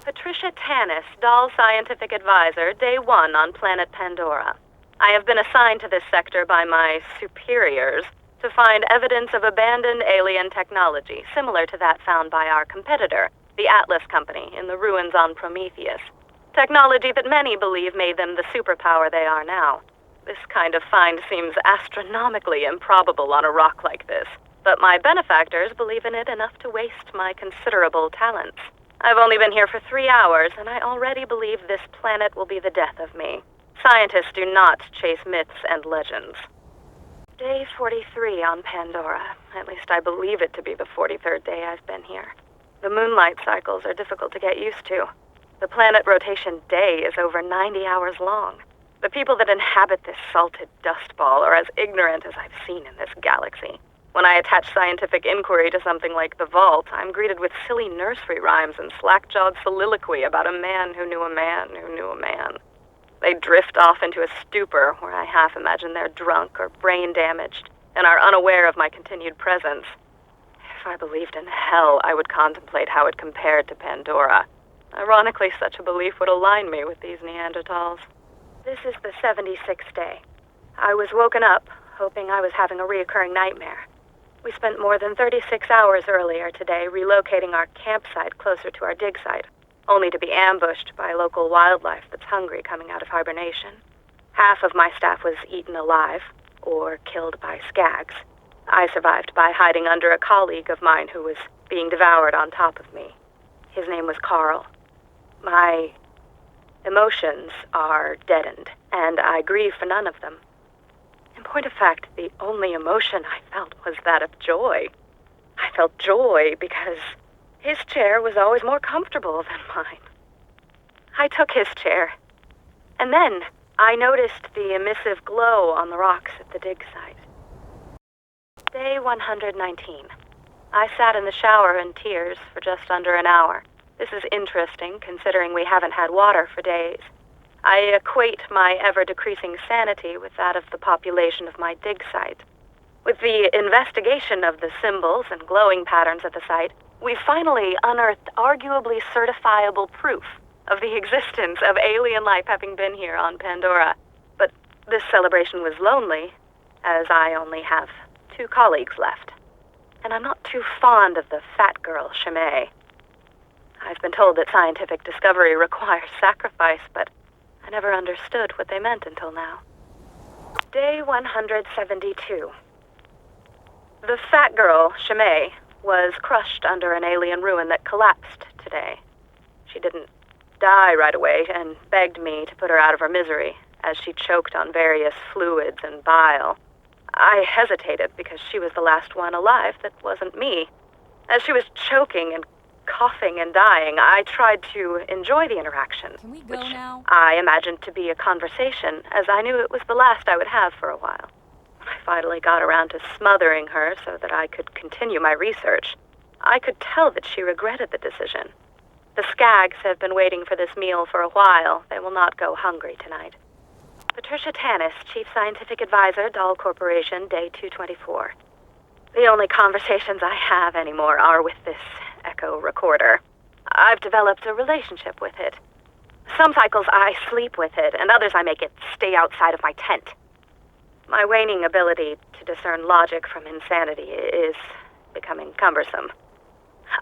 Patricia Tannis, Doll Scientific Advisor, Day 1 on planet Pandora. I have been assigned to this sector by my superiors to find evidence of abandoned alien technology, similar to that found by our competitor, the Atlas Company, in the ruins on Prometheus. Technology that many believe made them the superpower they are now. This kind of find seems astronomically improbable on a rock like this, but my benefactors believe in it enough to waste my considerable talents. I've only been here for 3 hours, and I already believe this planet will be the death of me. Scientists do not chase myths and legends. Day 43 on Pandora. At least I believe it to be the 43rd day I've been here. The moonlight cycles are difficult to get used to. The planet rotation day is over 90 hours long. The people that inhabit this salted dust ball are as ignorant as I've seen in this galaxy. When I attach scientific inquiry to something like the vault, I'm greeted with silly nursery rhymes and slack-jawed soliloquy about a man who knew a man who knew a man. They drift off into a stupor where I half imagine they're drunk or brain-damaged and are unaware of my continued presence. If I believed in hell, I would contemplate how it compared to Pandora. Ironically, such a belief would align me with these Neanderthals. This is the 76th day. I was woken up, hoping I was having a reoccurring nightmare. We spent more than 36 hours earlier today relocating our campsite closer to our dig site, only to be ambushed by local wildlife that's hungry coming out of hibernation. Half of my staff was eaten alive, or killed by skags. I survived by hiding under a colleague of mine who was being devoured on top of me. His name was Carl. My emotions are deadened, and I grieve for none of them. In point of fact, the only emotion I felt was that of joy. I felt joy because his chair was always more comfortable than mine. I took his chair, and then I noticed the emissive glow on the rocks at the dig site. Day 119. I sat in the shower in tears for just under an hour. This is interesting, considering we haven't had water for days. I equate my ever-decreasing sanity with that of the population of my dig site. With the investigation of the symbols and glowing patterns at the site, we finally unearthed arguably certifiable proof of the existence of alien life having been here on Pandora. But this celebration was lonely, as I only have 2 colleagues left. And I'm not too fond of the fat girl, Chimay. I've been told that scientific discovery requires sacrifice, but I never understood what they meant until now. Day 172. The fat girl, Chimay, was crushed under an alien ruin that collapsed today. She didn't die right away and begged me to put her out of her misery as she choked on various fluids and bile. I hesitated because she was the last one alive that wasn't me. As she was choking and coughing and dying, I tried to enjoy the interaction, which now? I imagined to be a conversation, as I knew it was the last I would have for a while. When I finally got around to smothering her so that I could continue my research, I could tell that she regretted the decision. The skags have been waiting for this meal for a while. They will not go hungry tonight. Patricia Tannis, Chief Scientific Advisor, Doll Corporation, Day 224. The only conversations I have anymore are with this echo recorder. I've developed a relationship with it. Some cycles I sleep with it, and others I make it stay outside of my tent. My waning ability to discern logic from insanity is becoming cumbersome.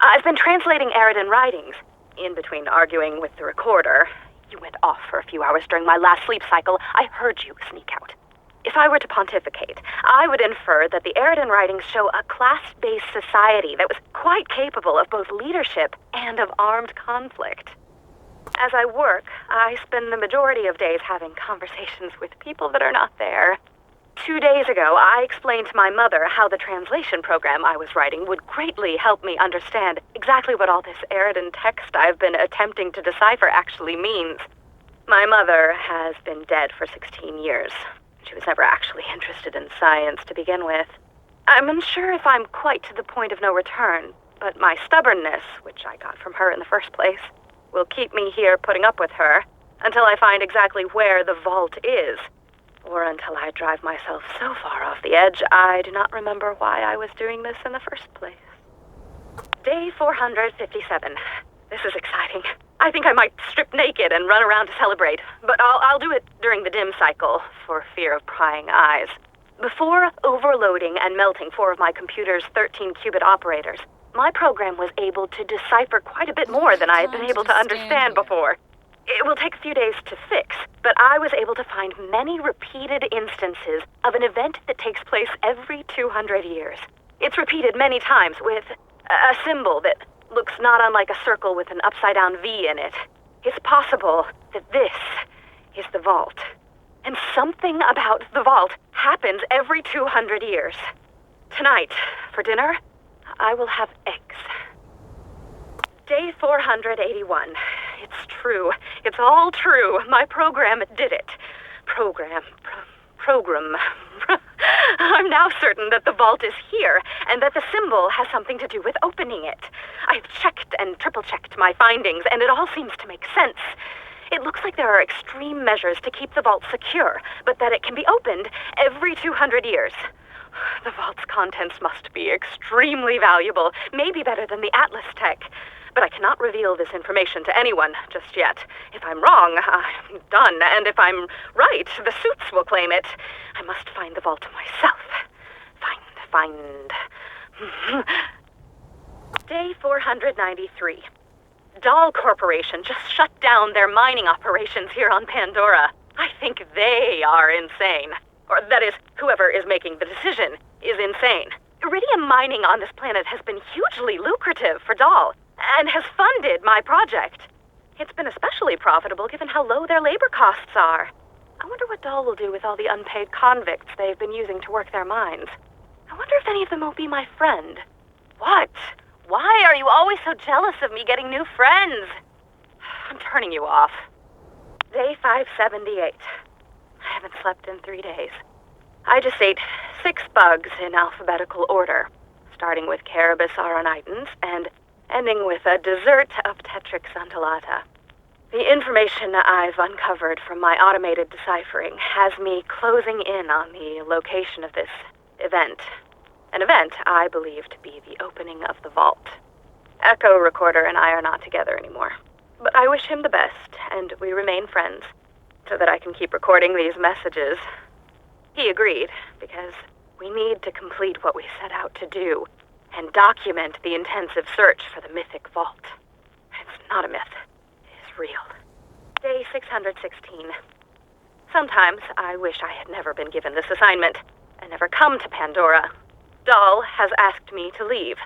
I've been translating Eridan writings. In between arguing with the recorder, you went off for a few hours during my last sleep cycle. I heard you sneak out. If I were to pontificate, I would infer that the Eridan writings show a class-based society that was quite capable of both leadership and of armed conflict. As I work, I spend the majority of days having conversations with people that are not there. 2 days ago, I explained to my mother how the translation program I was writing would greatly help me understand exactly what all this Eridan text I've been attempting to decipher actually means. My mother has been dead for 16 years. She was never actually interested in science to begin with. I'm unsure if I'm quite to the point of no return, but my stubbornness, which I got from her in the first place, will keep me here putting up with her until I find exactly where the vault is, or until I drive myself so far off the edge I do not remember why I was doing this in the first place. Day 457. This is exciting. I think I might strip naked and run around to celebrate, but I'll do it during the dim cycle, for fear of prying eyes. Before overloading and melting 4 of my computer's 13-qubit operators, my program was able to decipher quite a bit more than I had been able to understand before. It will take a few days to fix, but I was able to find many repeated instances of an event that takes place every 200 years. It's repeated many times with a symbol that looks not unlike a circle with an upside-down V in it. It's possible that this is the vault. And something about the vault happens every 200 years. Tonight, for dinner, I will have eggs. Day 481. It's true. It's all true. My program did it. Program. I'm now certain that the vault is here, and that the symbol has something to do with opening it. I've checked and triple-checked my findings, and it all seems to make sense. It looks like there are extreme measures to keep the vault secure, but that it can be opened every 200 years. The vault's contents must be extremely valuable, maybe better than the Atlas tech. But I cannot reveal this information to anyone just yet. If I'm wrong, I'm done. And if I'm right, the suits will claim it. I must find the vault myself. Find. Day 493. Dahl Corporation just shut down their mining operations here on Pandora. I think they are insane. Or that is, whoever is making the decision is insane. Iridium mining on this planet has been hugely lucrative for Dahl, and has funded my project. It's been especially profitable given how low their labor costs are. I wonder what Dahl will do with all the unpaid convicts they've been using to work their mines. I wonder if any of them will be my friend. What? Why are you always so jealous of me getting new friends? I'm turning you off. Day 578. I haven't slept in 3 days. I just ate 6 bugs in alphabetical order, starting with Carabus auronitans and ending with a dessert of Tetrix undulata. The information I've uncovered from my automated deciphering has me closing in on the location of this event. An event I believe to be the opening of the vault. Echo Recorder and I are not together anymore, but I wish him the best, and we remain friends, so that I can keep recording these messages. He agreed, because we need to complete what we set out to do, and document the intensive search for the mythic vault. It's not a myth. It is real. Day 616. Sometimes I wish I had never been given this assignment, and never come to Pandora. Dahl has asked me to leave.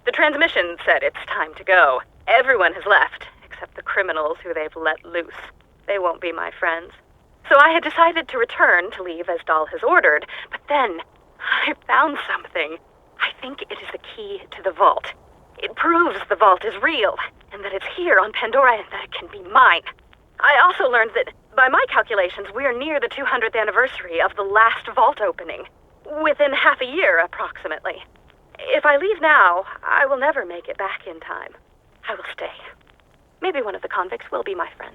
The transmission said it's time to go. Everyone has left, except the criminals who they've let loose. They won't be my friends. So I had decided to return to leave as Dahl has ordered, but then I found something. I think it is the key to the vault. It proves the vault is real, and that it's here on Pandora, and that it can be mine. I also learned that, by my calculations, we are near the 200th anniversary of the last vault opening. Within half a year, approximately. If I leave now, I will never make it back in time. I will stay. Maybe one of the convicts will be my friend.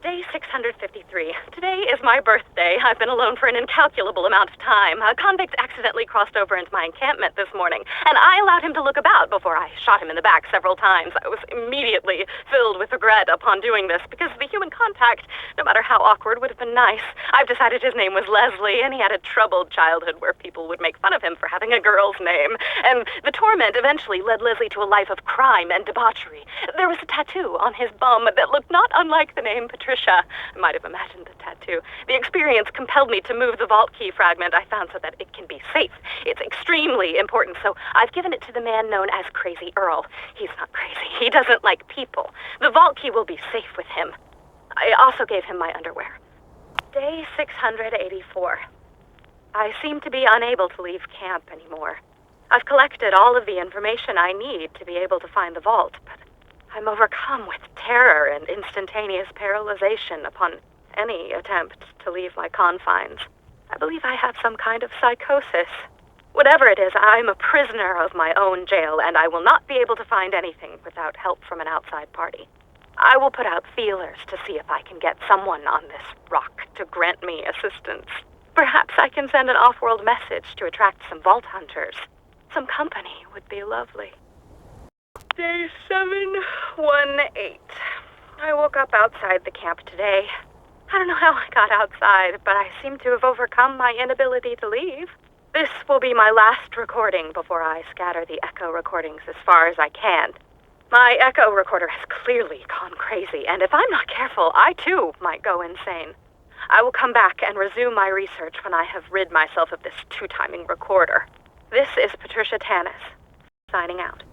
Day 653. Today is my birthday. I've been alone for an incalculable amount of time. A convict accidentally crossed over into my encampment this morning, and I allowed him to look about before I shot him in the back several times. I was immediately filled with regret upon doing this, because the human contact, no matter how awkward, would have been nice. I've decided his name was Leslie, and he had a troubled childhood where people would make fun of him for having a girl's name. And the torment eventually led Leslie to a life of crime and debauchery. There was a tattoo on his bum that looked not unlike the name Patricia. I might have imagined the tattoo. The experience compelled me to move the vault key fragment I found so that it can be safe. It's extremely important, so I've given it to the man known as Crazy Earl. He's not crazy. He doesn't like people. The vault key will be safe with him. I also gave him my underwear. Day 684. I seem to be unable to leave camp anymore. I've collected all of the information I need to be able to find the vault, but I'm overcome with terror and instantaneous paralyzation upon any attempt to leave my confines. I believe I have some kind of psychosis. Whatever it is, I'm a prisoner of my own jail, and I will not be able to find anything without help from an outside party. I will put out feelers to see if I can get someone on this rock to grant me assistance. Perhaps I can send an off-world message to attract some vault hunters. Some company would be lovely. Day 718. I woke up outside the camp today. I don't know how I got outside, but I seem to have overcome my inability to leave. This will be my last recording before I scatter the echo recordings as far as I can. My echo recorder has clearly gone crazy, and if I'm not careful, I too might go insane. I will come back and resume my research when I have rid myself of this two-timing recorder. This is Patricia Tannis, signing out.